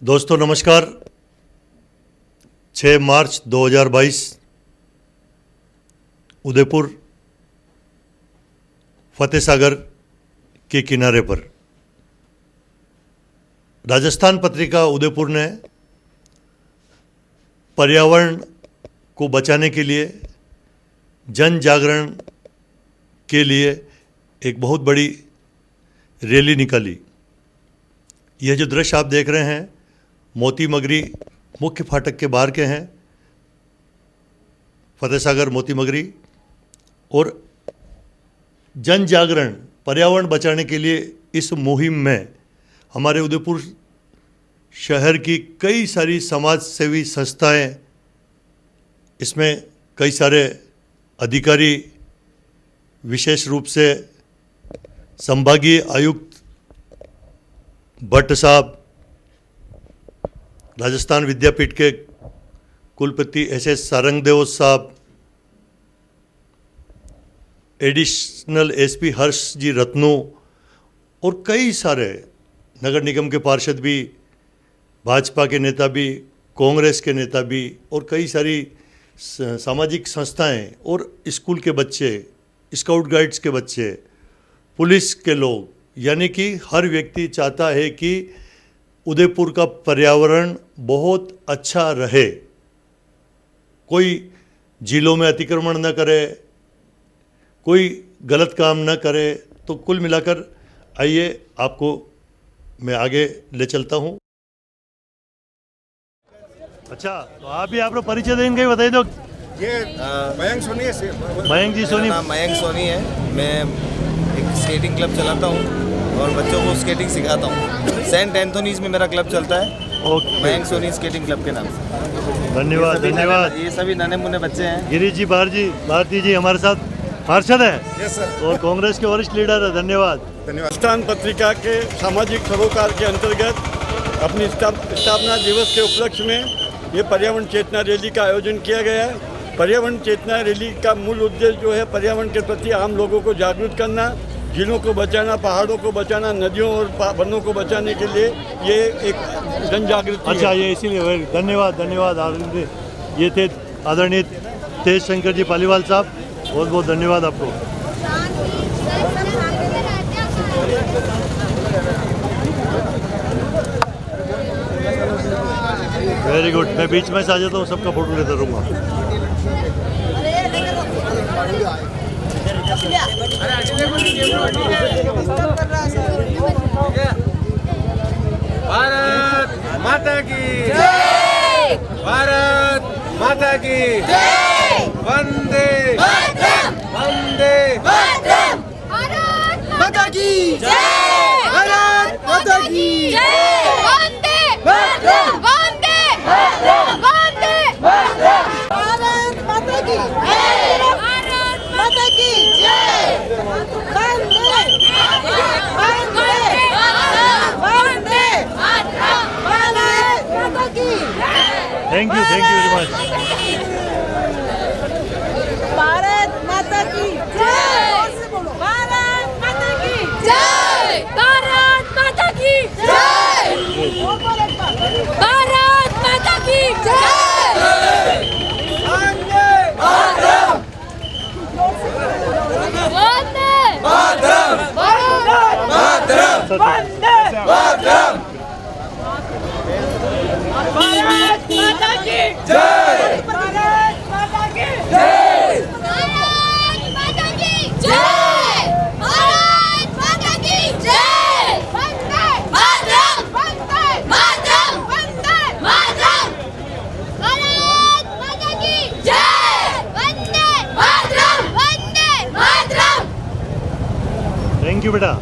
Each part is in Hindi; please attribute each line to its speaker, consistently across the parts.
Speaker 1: दोस्तों नमस्कार। 6 मार्च 2022 उदयपुर फतेह सागर के किनारे पर राजस्थान पत्रिका उदयपुर ने पर्यावरण को बचाने के लिए जन जागरण के लिए एक बहुत बड़ी रैली निकाली। यह जो दृश्य आप देख रहे हैं मोती मगरी मुख्य फाटक के बाहर के हैं, फतेह सागर मोती मगरी। और जन जागरण पर्यावरण बचाने के लिए इस मुहिम में हमारे उदयपुर शहर की कई सारी समाज सेवी संस्थाएं, इसमें कई सारे अधिकारी, विशेष रूप से संभागीय आयुक्त भट्ट साहब, राजस्थान विद्यापीठ के कुलपति एस सारंगदेव साहब, एडिशनल एसपी हर्ष जी रत्नो और कई सारे नगर निगम के पार्षद भी, भाजपा के नेता भी, कांग्रेस के नेता भी और कई सारी सामाजिक संस्थाएं और स्कूल के बच्चे, स्काउट गाइड्स के बच्चे, पुलिस के लोग, यानी कि हर व्यक्ति चाहता है कि उदयपुर का पर्यावरण बहुत अच्छा रहे, कोई झीलों में अतिक्रमण न करे, कोई गलत काम न करे। तो कुल मिलाकर आइए आपको मैं आगे ले चलता हूँ। अच्छा, तो आप भी आपको परिचय देंगे, बताइए दो।
Speaker 2: ये मयंक सोनी है।
Speaker 1: मयंक जी सोनी।
Speaker 3: नाम मयंक सोनी है। मैं एक स्केटिंग क्लब चलाता हूँ और बच्चों को स्केटिंग सिखाता हूँ। सेंट एंथोनीज में मेरा क्लब चलता है।
Speaker 1: Okay,
Speaker 3: Mayank Soni skating club के नाम से।
Speaker 1: धन्यवाद धन्यवाद।
Speaker 3: ये सभी नन्हे मुन्ने बच्चे हैं।
Speaker 1: गिरीश जी भारती जी हमारे साथ पार्षद है।
Speaker 2: Yes sir.
Speaker 1: और कांग्रेस के वरिष्ठ लीडर है। धन्यवाद।
Speaker 2: राजस्थान पत्रिका के सामाजिक सरोकार के अंतर्गत अपनी स्थापना दिवस के उपलक्ष्य में ये पर्यावरण चेतना रैली का आयोजन किया गया है। पर्यावरण चेतना रैली का मूल उद्देश्य जो है पर्यावरण के प्रति आम लोगों को जागरूक करना, झीलों को बचाना, पहाड़ों को बचाना, नदियों और वनों को बचाने के लिए ये एक जन जागृति।
Speaker 1: अच्छा, ये इसीलिए धन्यवाद आदरणीय, ये थे आदरणीय तेज शंकर जी पालीवाल साहब, बहुत बहुत धन्यवाद आपको। Very good. मैं बीच में से आ जाता हूँ, सबका फोटो लेता रहूँगा।
Speaker 4: भारत माता की जय। भारत माता की जय। वंदे वंदे भारत माता की जय। भारत माता की जय। वंदे वंदे वंदे भारत माता की जय। भारत माता की जय। वंदे वंदे वंदे भारत माता की।
Speaker 1: Thank you very much.
Speaker 4: Bharat माता की जय। भारत माता की जय। भारत माता की जय। भारत माता की जय। वंदे मातरम। वंदे मातरम। वंदे मातरम। भारत माता की जय। भारत माता की जय। भारत माता की जय। भारत माता की जय। वंदे मातरम। वंदे मातरम। वंदे मातरम। भारत माता की जय। वंदे मातरम। वंदे मातरम।
Speaker 1: थैंक यू बेटा।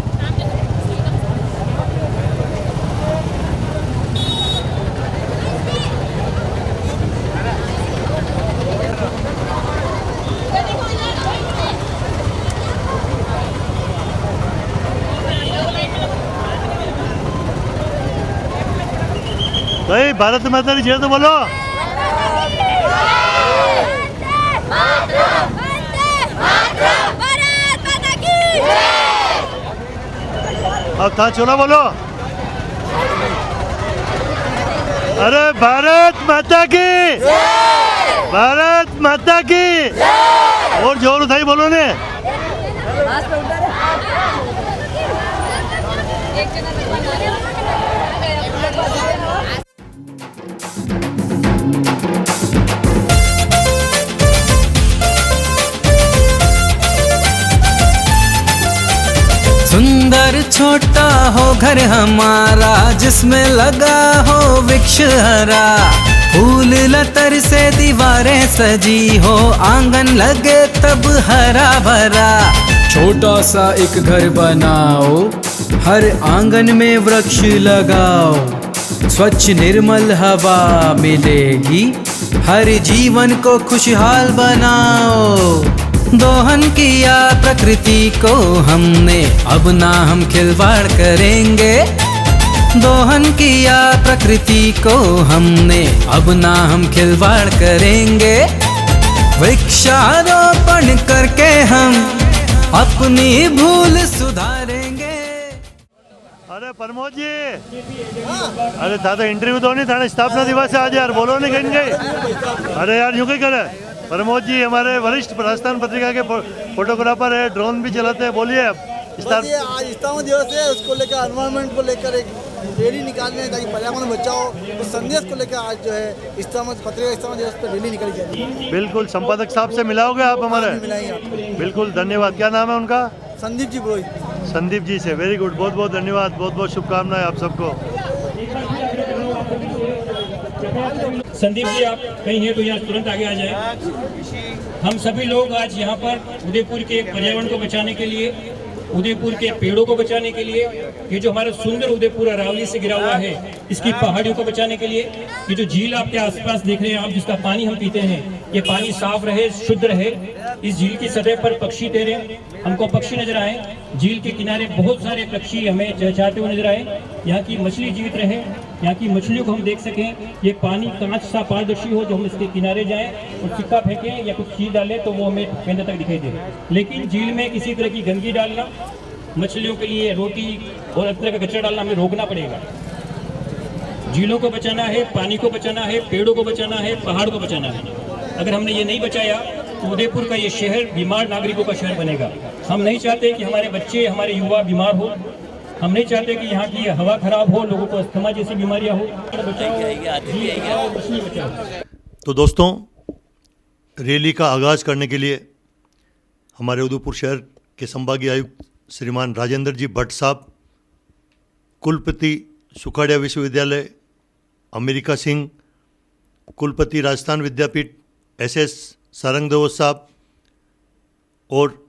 Speaker 1: भाई भारत माता की जय तो बोलो। अब था चोला बोलो। अरे भारत माता की, भारत माता की। और जोर उठाई बोलो ने।
Speaker 5: सुंदर छोटा हो घर हमारा, जिसमें लगा हो वृक्ष हरा, फूल लतर से दीवारें सजी हो, आंगन लगे तब हरा भरा।
Speaker 6: छोटा सा एक घर बनाओ, हर आंगन में वृक्ष लगाओ, स्वच्छ निर्मल हवा मिलेगी, हर जीवन को खुशहाल बनाओ। दोहन किया प्रकृति को हमने, अब ना हम खिलवाड़ करेंगे। दोहन किया प्रकृति को हमने, अब ना हम खिलवाड़ करेंगे। वृक्षारोपण करके हम अपनी भूल सुधारेंगे।
Speaker 1: अरे प्रमोद जी, अरे दादा इंटरव्यू दो नहीं थाने स्थापना दिवस है आज यार, बोलो नहीं कहीं गए। अरे यार यूं ही करे। प्रमोद जी हमारे वरिष्ठ राजस्थान पत्रिका के फोटोग्राफर है, ड्रोन भी चलाते हैं, बोलिए अब।
Speaker 7: आज स्थापना दिवस है, उसको लेकर एनवायरनमेंट को लेकर एक रैली निकालने हैं ताकि पर्यावरण बचाओ, उस संदेश को लेकर आज जो है पत्रिका स्थापना दिवस पर रैली निकाली जाएगी।
Speaker 1: बिल्कुल, संपादक साहब से मिलाओगे आप हमारे?
Speaker 7: मिलाएंगे आपको।
Speaker 1: बिल्कुल, धन्यवाद। क्या नाम है उनका?
Speaker 7: संदीप जी पुरोहित।
Speaker 1: संदीप जी से, वेरी गुड, बहुत बहुत धन्यवाद, बहुत बहुत शुभकामनाएं आप सबको।
Speaker 8: संदीप जी आप कहीं हैं तो यहाँ तुरंत आगे आ जाए। हम सभी लोग आज यहाँ पर उदयपुर के पर्यावरण को बचाने के लिए, उदयपुर के पेड़ों को बचाने के लिए, ये जो हमारा सुंदर उदयपुर अरावली से गिरा हुआ है इसकी पहाड़ियों को बचाने के लिए, ये जो झील आपके आसपास देख रहे हैं आप, जिसका पानी हम पीते हैं, ये पानी साफ रहे, शुद्ध रहे। इस झील की सतह पर पक्षी तैरे, हमको पक्षी नजर आए। झील के किनारे बहुत सारे पक्षी हमें चहचहाते हुए नजर आए। यहाँ की मछली जीवित रहे, यहाँ की मछलियों को हम देख सकें। ये पानी कांच सा पारदर्शी हो, जो हम इसके किनारे जाएं और सिक्का फेंकें या कुछ चीज डालें तो वो हमें केंद्र तक दिखाई दे। लेकिन झील में किसी तरह की गंदगी डालना, मछलियों के लिए रोटी और अन्य तरह का कचरा डालना हमें रोकना पड़ेगा। झीलों को बचाना है, पानी को बचाना है, पेड़ों को बचाना है, पहाड़ को बचाना है। अगर हमने ये नहीं बचाया तो उदयपुर का ये शहर बीमार नागरिकों का शहर बनेगा। हम नहीं चाहते कि हमारे बच्चे, हमारे युवा बीमार हो। हम नहीं चाहते कि यहाँ की हवा खराब हो, लोगों को अस्थमा जैसी बीमारियां हो।
Speaker 1: तो दोस्तों, रैली का आगाज़ करने के लिए हमारे उदयपुर शहर के संभागीय आयुक्त श्रीमान राजेंद्र जी भट्ट साहब, कुलपति सुखाड़िया विश्वविद्यालय अमेरिका सिंह, कुलपति राजस्थान विद्यापीठ SS सारंगदेव साहब और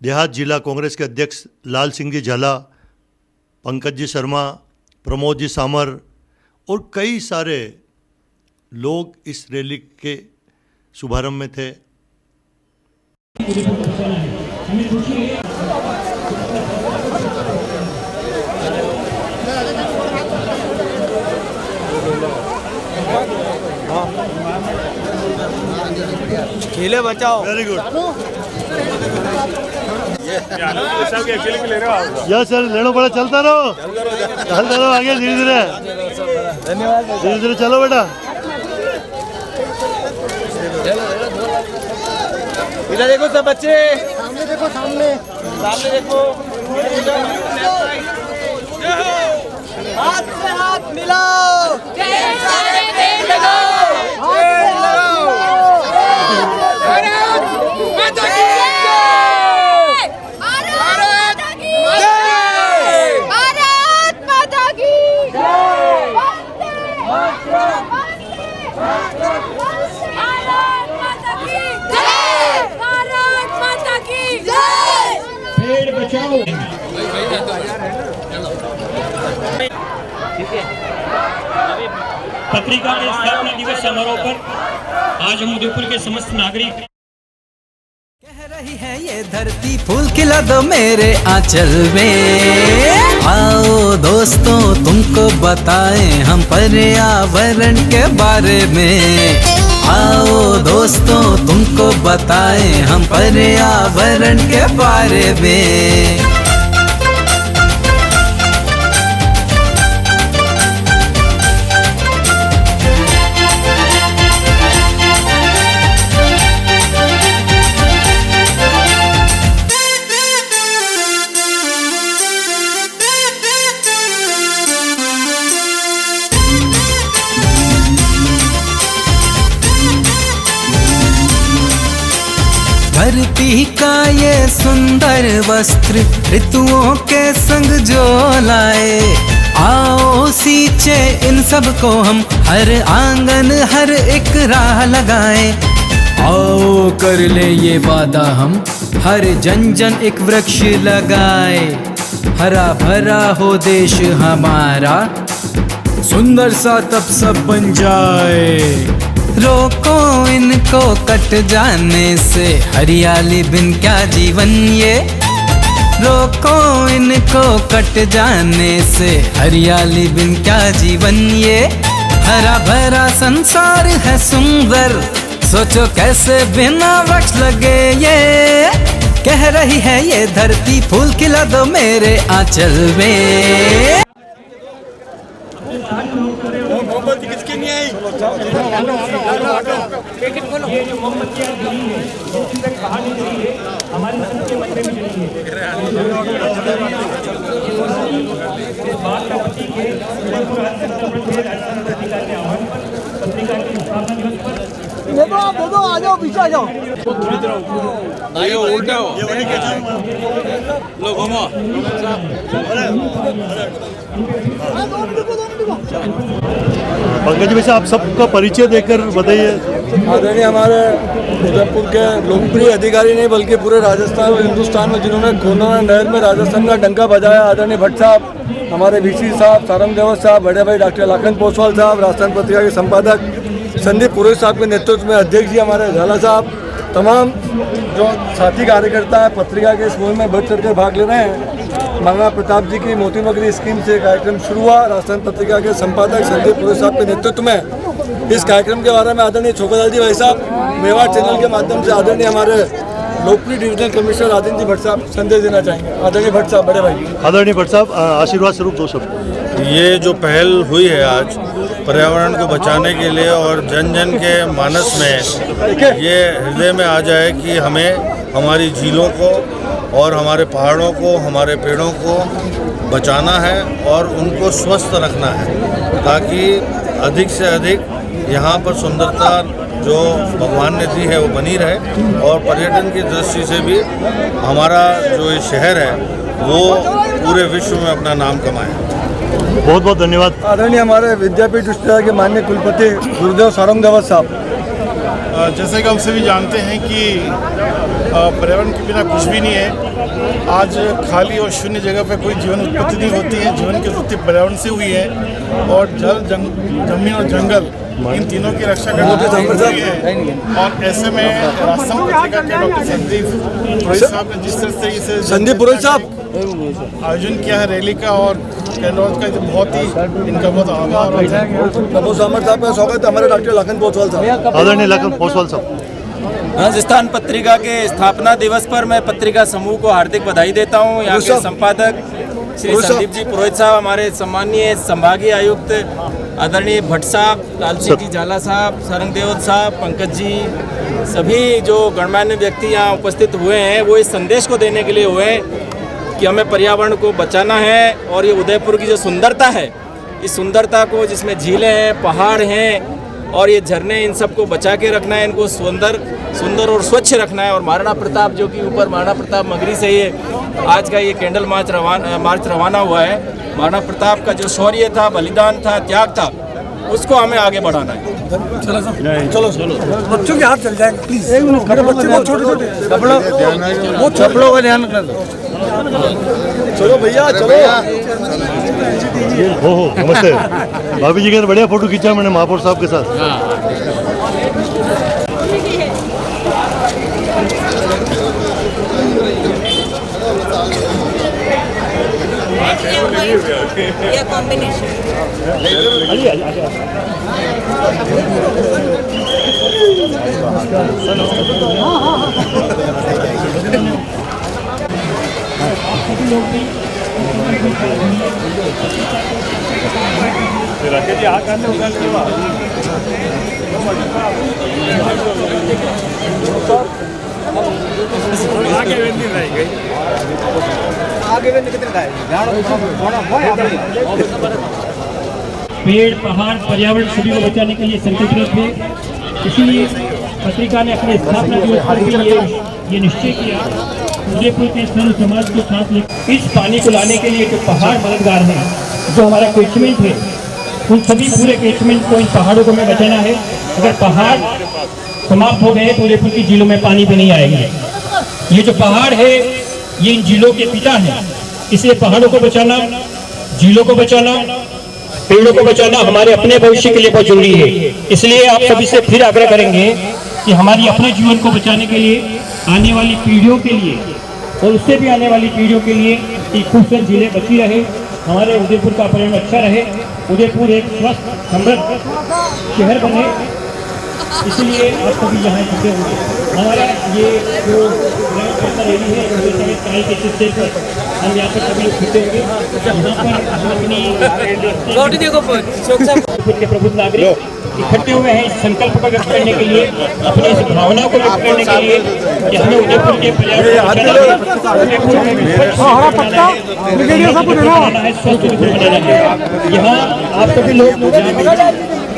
Speaker 1: देहात जिला कांग्रेस के अध्यक्ष लाल सिंह जी झाला, पंकज जी शर्मा, प्रमोद जी सामर और कई सारे लोग इस रैली के शुभारंभ में थे।
Speaker 3: खेले बचाओ।
Speaker 1: Very good. यस सर, लेनो पड़ा, चलता रहो आगे, धीरे धीरे धीरे धीरे चलो बेटा।
Speaker 3: इधर देखो सब बच्चे, सामने देखो, सामने देखो। हाथ से हाथ मिलाओ,
Speaker 4: पेड़ लगाओ, पेड़ लगाओ। भारत माता की जय, भारत माता की जय, भारत माता की जय, वंदे भारत माता की जय, भारत माता की जय।
Speaker 8: पेड़ बचाओ। पत्रिका के स्थापना दिवस समारोह पर आज हम उदयपुर के समस्त नागरिक
Speaker 5: कह रही है ये धरती, फूल खिला दो मेरे आंचल में। आओ दोस्तों तुमको बताएं हम पर्यावरण के बारे में। आओ दोस्तों तुमको बताएं हम पर्यावरण के बारे में। प्रकृति का ये सुंदर वस्त्र ऋतुओं के संग जो लाए। आओ सींचे इन सब को हम, हर आंगन हर एक राह लगाए।
Speaker 6: आओ कर ले ये वादा हम, हर जन जन एक वृक्ष लगाए। हरा भरा हो देश हमारा, सुंदर सा तब सब बन जाए।
Speaker 5: रोको इनको कट जाने से, हरियाली बिन क्या जीवन ये। रोको इनको कट जाने से, हरियाली बिन क्या जीवन ये। हरा भरा संसार है सुंदर, सोचो कैसे बिना वृक्ष लगे ये। कह रही है ये धरती फूल खिला दो मेरे आंचल में।
Speaker 2: मोमबत्ती किसकी नहीं आई?
Speaker 8: ये जो मोमबत्तियां जली है, इससे बाहर नहीं गई है, हमारे संत के मंदिर में जली है। इस बात का प्रतीक है पत्रिका के आह्वान पर, पत्रिका की स्थापना दिवस पर।
Speaker 7: दे दो, आ जाओ, पीछे आ जाओ।
Speaker 1: पंकज भाई साहब, आप सबका परिचय देकर बताइए।
Speaker 9: आदरणीय हमारे उदयपुर के लोकप्रिय अधिकारी नहीं बल्कि पूरे राजस्थान और हिंदुस्तान में जिन्होंने कोरोना नहर में राजस्थान का डंका बजाया, आदरणीय भट्ट साहब, हमारे वीसी साहब, सारंग देवत साहब, बड़े भाई डॉक्टर लाखन पोसवाल साहब, राजस्थान पत्रिका के संपादक संदीप पुरोहित साहब के नेतृत्व में अध्यक्ष जी हमारे झाला साहब, तमाम जो साथी कार्यकर्ता है पत्रिका के इस मुहिम में बढ़ चढ़ कर भाग ले रहे हैं। महाराणा प्रताप जी की मोती नगरी स्कीम से कार्यक्रम शुरू हुआ। राजस्थान पत्रिका के संपादक संदीप पुरोहित साहब के नेतृत्व में इस कार्यक्रम के बारे में आदरणीय छोकरलाल जी भाई साहब मेवाड़ चैनल के माध्यम से आदरणीय हमारे लोकप्रिय डिविजनल कमिश्नर राजेंद्र जी भट्ट साहब संदेश देना चाहेंगे। आदरणीय भट्ट साहब, बड़े भाई।
Speaker 1: आदरणीय भट्ट साहब, आशीर्वाद स्वरूप दो शब्द।
Speaker 10: ये जो पहल हुई है आज पर्यावरण को बचाने के लिए और जन जन के मानस में ये हृदय में आ जाए कि हमें हमारी झीलों को और हमारे पहाड़ों को, हमारे पेड़ों को बचाना है और उनको स्वस्थ रखना है, ताकि अधिक से अधिक यहाँ पर सुंदरता जो भगवान ने दी है वो बनी रहे और पर्यटन की दृष्टि से भी हमारा जो ये शहर है वो पूरे विश्व में अपना नाम कमाए।
Speaker 1: बहुत बहुत धन्यवाद।
Speaker 9: आदरणीय हमारे विद्यापीठ विश्वविद्यालय के माननीय कुलपति गुरुदेव सारंग देवत साहब।
Speaker 10: जैसे कि हम सभी जानते हैं कि पर्यावरण के बिना कुछ भी नहीं है। आज खाली और शून्य जगह पर कोई जीवन उत्पत्ति नहीं होती है। जीवन की उत्पत्ति पर्यावरण से हुई है और जल, जमीन और जंगल, इन तीनों की रक्षा करना जरूरी है। और ऐसे में राजस्थान पत्रिका के डॉक्टर संदीप पुरोहित साहब ने जिस तरह से इसे
Speaker 9: संदीप पुरोहित साहब
Speaker 10: आयोजन किया है रैली का और कैंडोज का, बहुत ही इनका बहुत आभार।
Speaker 9: प्रभु सामर साहब का स्वागत है। हमारे डॉक्टर लाखन पोसवाल साहब।
Speaker 1: आदरणीय लाखन पोसवाल साहब।
Speaker 3: राजस्थान पत्रिका के स्थापना दिवस पर मैं पत्रिका समूह को हार्दिक बधाई देता हूँ। यहाँ के संपादक श्री संदीप जी पुरोहित साहब, हमारे सम्मानीय संभागीय आयुक्त आदरणीय भट्ट साहब, लाल सिंह जी झाला साहब, सारंग देवत साहब, पंकज जी, सभी जो गणमान्य व्यक्ति यहाँ उपस्थित हुए हैं वो इस संदेश को देने के लिए हुए हैं कि हमें पर्यावरण को बचाना है। और ये उदयपुर की जो सुंदरता है, इस सुंदरता को, जिसमें झीलें हैं, पहाड़ हैं और ये झरने, इन सबको बचा के रखना है, इनको सुंदर और स्वच्छ रखना है। और महाराणा प्रताप जो कि ऊपर महाराणा प्रताप नगरी से ये आज का ये कैंडल मार्च रवाना हुआ है। महाराणा प्रताप का जो शौर्य था, बलिदान था, त्याग था, उसको हमें आगे बढ़ाना है।
Speaker 9: चलो बच्चों के हाथ चल जाएंगे प्लीज। एक मिनट, मेरे बच्चे बहुत छोटे-छोटे कपड़ों का ध्यान रखना। चलो भैया, चलो।
Speaker 1: हो नमस्ते। भाभी जी का बढ़िया फोटो खींचा मैंने महापौर साहब के साथ।
Speaker 4: ये कॉम्बिनेशन
Speaker 8: पेड़, पहाड़, पर्यावरण सभी को बचाने के लिए संकल्पित थे। इसीलिए पत्रिका ने अपने स्थापना दिवस के लिए ये निश्चय किया उदयपुर के सर्व समाज को साथ लेकर इस पानी को लाने के लिए जो पहाड़ मददगार हैं, जो हमारा कैचमेंट है, उन सभी पूरे कैचमेंट को, इन पहाड़ों को हमें बचाना है। अगर पहाड़ समाप्त हो गए तो उदयपुर की झीलों में पानी भी नहीं आएगी। ये जो पहाड़ है ये इन झीलों के पिता हैं, इसलिए पहाड़ों को बचाना, झीलों को बचाना, पेड़ों को बचाना हमारे अपने भविष्य के लिए बहुत जरूरी है। इसलिए आप सभी से फिर आग्रह करेंगे कि हमारी अपने जीवन को बचाने के लिए, आने वाली पीढ़ियों के लिए और उससे भी आने वाली पीढ़ियों के लिए एक खूबसूरत झीलें बची रहे, हमारे उदयपुर का पर्यावरण अच्छा रहे, उदयपुर एक स्वस्थ समृद्ध शहर बने। इसलिए आप सभी यहाँ जुटे होंगे। हमारा ये जो रैली है काल के सिलसिले पर हम यहाँ पर सभी लोग जुटे होंगे। यहाँ पर अपनी के प्रबुद्ध नागरिक इकट्ठे हुए हैं इस संकल्प को व्यक्त करने के लिए, अपनी इस भावना को व्यक्त करने के लिए कि हमें उदयपुर के पर्यावरण बनाना है, स्वस्थ उदयपुर बनाना है। यहाँ आप सभी लोग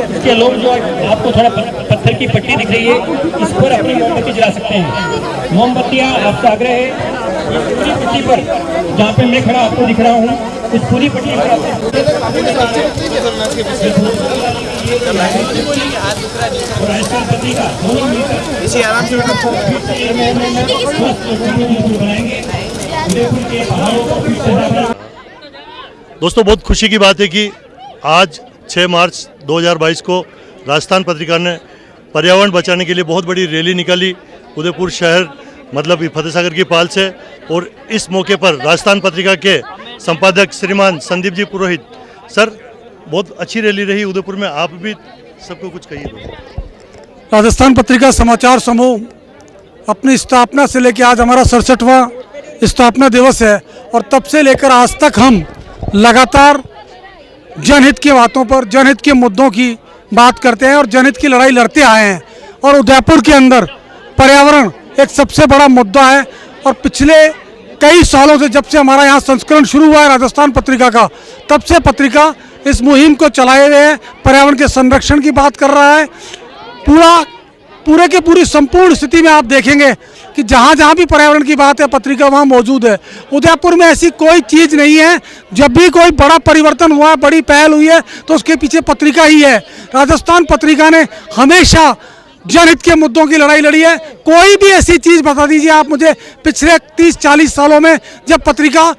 Speaker 8: इसके लोग जो आपको थोड़ा पत्थर की पट्टी दिख रही है, इस पर अपनी मोमबत्ती जला सकते हैं। मोमबत्तियाँ आपका आग्रह है इस पूरी पट्टी पर, जहाँ पे मैं खड़ा आपको दिख रहा हूँ, उस पूरी पट्टी पर
Speaker 1: दोस्तों, बहुत खुशी की बात है कि आज 6 मार्च 2022 को राजस्थान पत्रिका ने पर्यावरण बचाने के लिए बहुत बड़ी रैली निकाली उदयपुर शहर मतलब फतेह सागर की पाल से। और इस मौके पर राजस्थान पत्रिका के संपादक श्रीमान संदीप जी पुरोहित सर, बहुत अच्छी रैली रही उदयपुर में, आप भी सबको कुछ कहिए।
Speaker 11: राजस्थान पत्रिका समाचार समूह अपनी स्थापना से लेकर आज हमारा 67वां स्थापना दिवस है और तब से लेकर आज तक हम लगातार जनहित की बातों पर, जनहित के मुद्दों की बात करते हैं और जनहित की लड़ाई लड़ते आए हैं। और उदयपुर के अंदर पर्यावरण एक सबसे बड़ा मुद्दा है और पिछले कई सालों से, जब से हमारा यहाँ संस्करण शुरू हुआ है राजस्थान पत्रिका का, तब से पत्रिका इस मुहिम को चलाए हुए है, पर्यावरण के संरक्षण की बात कर रहा है। पूरे के पूरी संपूर्ण स्थिति में आप देखेंगे कि जहाँ जहाँ भी पर्यावरण की बात है पत्रिका वहाँ मौजूद है। उदयपुर में ऐसी कोई चीज़ नहीं है, जब भी कोई बड़ा परिवर्तन हुआ है, बड़ी पहल हुई है, तो उसके पीछे पत्रिका ही है। राजस्थान पत्रिका ने हमेशा जनहित के मुद्दों की लड़ाई लड़ी है। कोई भी ऐसी चीज़ बता दीजिए आप मुझे पिछले 30-40 सालों में जब पत्रिका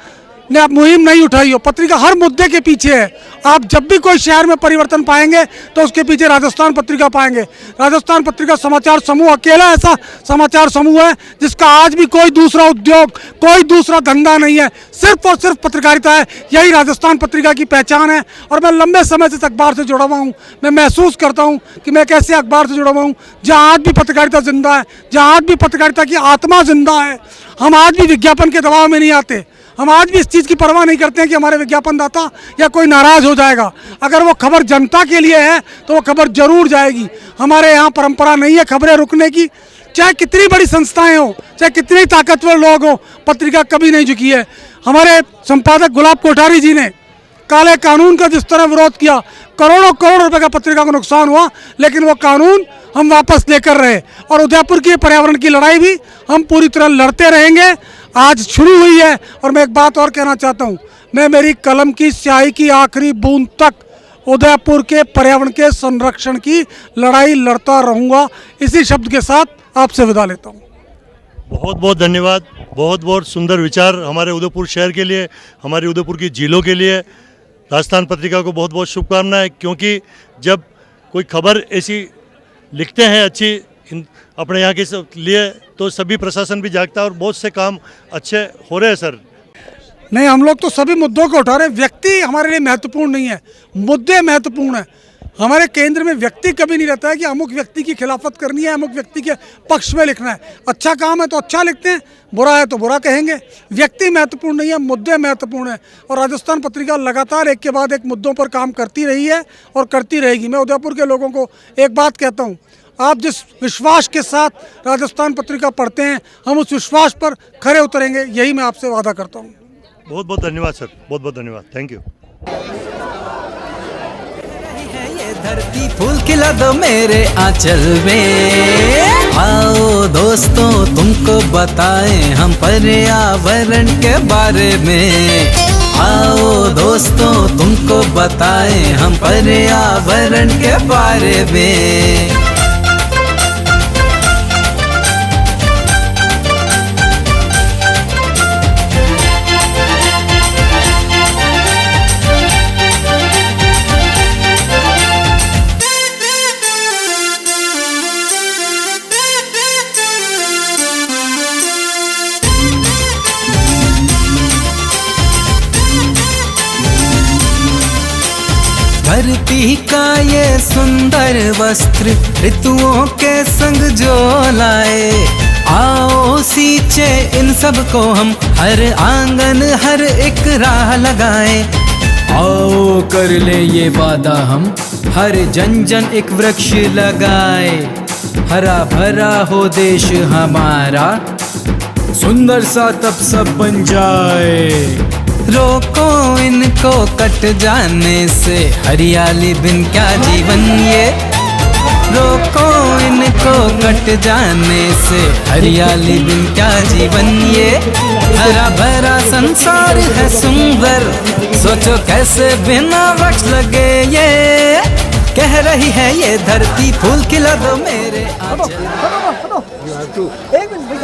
Speaker 11: ने आप मुहिम नहीं उठाई हो। पत्रिका हर मुद्दे के पीछे है। आप जब भी कोई शहर में परिवर्तन पाएंगे तो उसके पीछे राजस्थान पत्रिका पाएंगे। राजस्थान पत्रिका समाचार समूह अकेला ऐसा समाचार समूह है जिसका आज भी कोई दूसरा उद्योग, कोई दूसरा धंधा नहीं है, सिर्फ और सिर्फ पत्रकारिता है। यही राजस्थान पत्रिका की पहचान है। और मैं लंबे समय से इस अखबार से जुड़ा हुआ हूँ। मैं महसूस करता हूँ कि मैं एक ऐसे अखबार से जुड़ा हुआ हूँ जहाँ आज भी पत्रकारिता जिंदा है, जहाँ आज भी पत्रकारिता की आत्मा जिंदा है। हम आज भी विज्ञापन के दबाव में नहीं आते। हम आज भी इस चीज़ की परवाह नहीं करते हैं कि हमारे विज्ञापनदाता या कोई नाराज़ हो जाएगा। अगर वो खबर जनता के लिए है तो वो खबर जरूर जाएगी। हमारे यहाँ परंपरा नहीं है खबरें रुकने की, चाहे कितनी बड़ी संस्थाएं हो, चाहे कितने ताकतवर लोग हो, पत्रिका कभी नहीं झुकी है। हमारे संपादक गुलाब कोठारी जी ने काले कानून का जिस तरह विरोध किया, करोड़ों करोड़ रुपए का पत्रिका को नुकसान हुआ, लेकिन वो कानून हम वापस लेकर रहे। और उदयपुर की पर्यावरण की लड़ाई भी हम पूरी तरह लड़ते रहेंगे। आज शुरू हुई है और मैं एक बात और कहना चाहता हूँ, मैं मेरी कलम की स्याही की आखिरी बूंद तक उदयपुर के पर्यावरण के संरक्षण की लड़ाई लड़ता रहूँगा। इसी शब्द के साथ आपसे विदा लेता हूँ।
Speaker 1: बहुत बहुत धन्यवाद। बहुत बहुत सुंदर विचार हमारे उदयपुर शहर के लिए, हमारी उदयपुर की झीलों के लिए। राजस्थान पत्रिका को बहुत बहुत शुभकामनाएं, क्योंकि जब कोई खबर ऐसी लिखते हैं अच्छी अपने यहाँ के लिए तो सभी प्रशासन भी जागता है और बहुत से काम अच्छे हो रहे हैं सर।
Speaker 11: नहीं, हम लोग तो सभी मुद्दों को उठा रहे हैं। व्यक्ति हमारे लिए महत्वपूर्ण नहीं है, मुद्दे महत्वपूर्ण है। हमारे केंद्र में व्यक्ति कभी नहीं रहता है कि अमुक व्यक्ति की खिलाफत करनी है, अमुक व्यक्ति के पक्ष में लिखना है। अच्छा काम है तो अच्छा लिखते हैं, बुरा है तो बुरा कहेंगे। व्यक्ति महत्वपूर्ण नहीं है, मुद्दे महत्वपूर्ण है। और राजस्थान पत्रिका लगातार एक के बाद एक मुद्दों पर काम करती रही है और करती रहेगी। मैं उदयपुर के लोगों को एक बात कहता हूँ, आप जिस विश्वास के साथ राजस्थान पत्रिका पढ़ते हैं, हम उस विश्वास पर खरे उतरेंगे, यही मैं आपसे वादा करता हूँ।
Speaker 1: बहुत बहुत धन्यवाद सर, बहुत बहुत धन्यवाद, थैंक यू।
Speaker 5: ये धरती फूल खिला दो मेरे आंचल में। आओ दोस्तों तुमको बताएं हम पर्यावरण के बारे में। आओ दोस्तों तुमको बताएं हम पर्यावरण के बारे में। धरती का ये सुंदर वस्त्र ऋतुओं के संग जो लाए। आओ सींचे इन सब को हम हर आंगन हर एक राह लगाए।
Speaker 6: आओ कर ले ये वादा हम हर जन जन एक वृक्ष लगाए। हरा भरा हो देश हमारा सुंदर सा तब सब बन जाए।
Speaker 5: रोको इनको कट जाने से हरियाली बिन क्या जीवन ये। रोको इनको कट जाने से हरियाली बिन क्या जीवन ये। हरा भरा संसार है सुंदर सोचो कैसे बिना वृक्ष लगे ये। कह रही है ये धरती फूल खिला दो मेरे आंचल।
Speaker 7: एक मिनट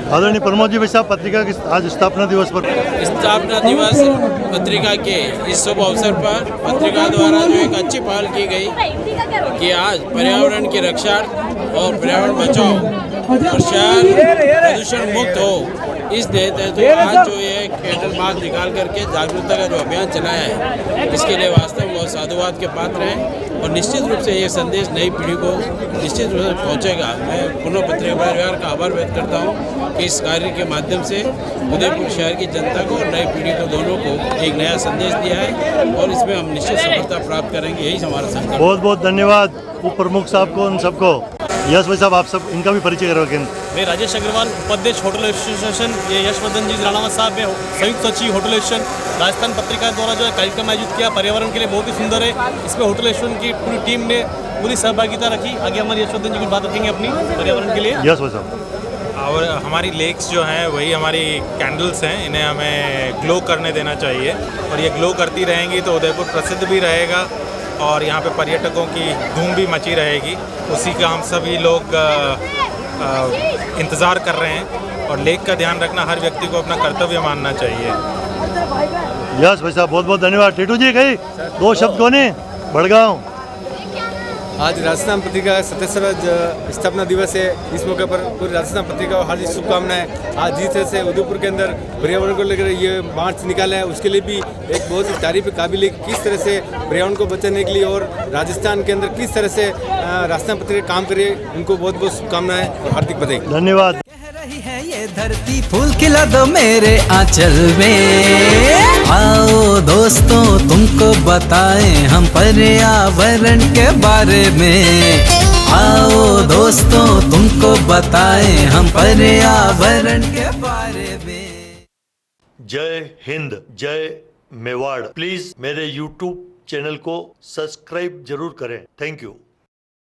Speaker 1: आदरणीय प्रमोद जी भाई साहब, पत्रिका की आज स्थापना दिवस पर
Speaker 3: स्थापना दिवस पत्रिका के इस शुभ अवसर पर पत्रिका द्वारा जो एक अच्छी पहल की गई कि आज पर्यावरण की रक्षा और पर्यावरण बचाओ और शहर प्रदूषण मुक्त हो, इस हेतु आज जो ये कैंडल मार्च निकाल करके जागरूकता का जो अभियान चलाया है, इसके लिए वास्तव में बहुत साधुवाद के पात्र हैं और निश्चित रूप से ये संदेश नई पीढ़ी को निश्चित रूप से पहुंचेगा। मैं पुनः पत्रिका परिवार का आभार व्यक्त करता हूं कि इस कार्य के माध्यम से उदयपुर शहर की जनता को और नई पीढ़ी को दोनों को एक नया संदेश दिया है और इसमें हम निश्चित सफलता प्राप्त करेंगे, यही हमारा संकल्प।
Speaker 1: बहुत बहुत धन्यवाद उप प्रमुख साहब को, उन सबको। यश भाई साहब, आप सब इनका भी परिचय करवाएं।
Speaker 12: मैं राजेश अग्रवाल, उपाध्यक्ष होटल एसोसिएशन, ये यशवर्धन जी राणावत साहब है संयुक्त सचिव होटल एसोसिएशन। राजस्थान पत्रिका द्वारा जो कार्यक्रम आयोजित किया पर्यावरण के लिए बहुत ही सुंदर है। इसमें होटल एसोसिएशन की पूरी टीम ने पूरी सहभागिता रखी। आगे हमारे यशवर्धन जी कुछ बात रखेंगे अपनी पर्यावरण के लिए।
Speaker 1: यश भाई साहब,
Speaker 13: और हमारी लेक्स जो हैं वही हमारी कैंडल्स हैं, इन्हें हमें ग्लो करने देना चाहिए और ये ग्लो करती रहेंगी तो उदयपुर प्रसिद्ध भी रहेगा और यहाँ पे पर्यटकों की धूम भी मची रहेगी। उसी का हम सभी लोग इंतज़ार कर रहे हैं और लेक का ध्यान रखना हर व्यक्ति को अपना कर्तव्य मानना चाहिए।
Speaker 1: यश भाई साहब, बहुत बहुत धन्यवाद। टीटू जी कही दो शब्द कोने बड़गांव।
Speaker 9: आज राजस्थान पत्रिका का 77वां स्थापना दिवस है। इस मौके पर पूरी राजस्थान पत्रिका को हार्दिक शुभकामनाएं। आज जिस तरह से उदयपुर के अंदर पर्यावरण को लेकर ये मार्च निकाला है उसके लिए भी एक बहुत ही तारीफ काबिल है। किस तरह से पर्यावरण को बचाने के लिए और राजस्थान के अंदर किस तरह से राजस्थान पत्रिका काम करे, उनको बहुत बहुत शुभकामनाएं और हार्दिक बधाई।
Speaker 1: धन्यवाद।
Speaker 5: है ये धरती फूल खिला दो मेरे आंचल में। आओ दोस्तों तुमको बताएं हम पर्यावरण के बारे में। आओ दोस्तों तुमको बताएं हम पर्यावरण के बारे में।
Speaker 1: जय हिंद, जय मेवाड़। प्लीज मेरे YouTube चैनल को सब्सक्राइब जरूर करें। Thank you.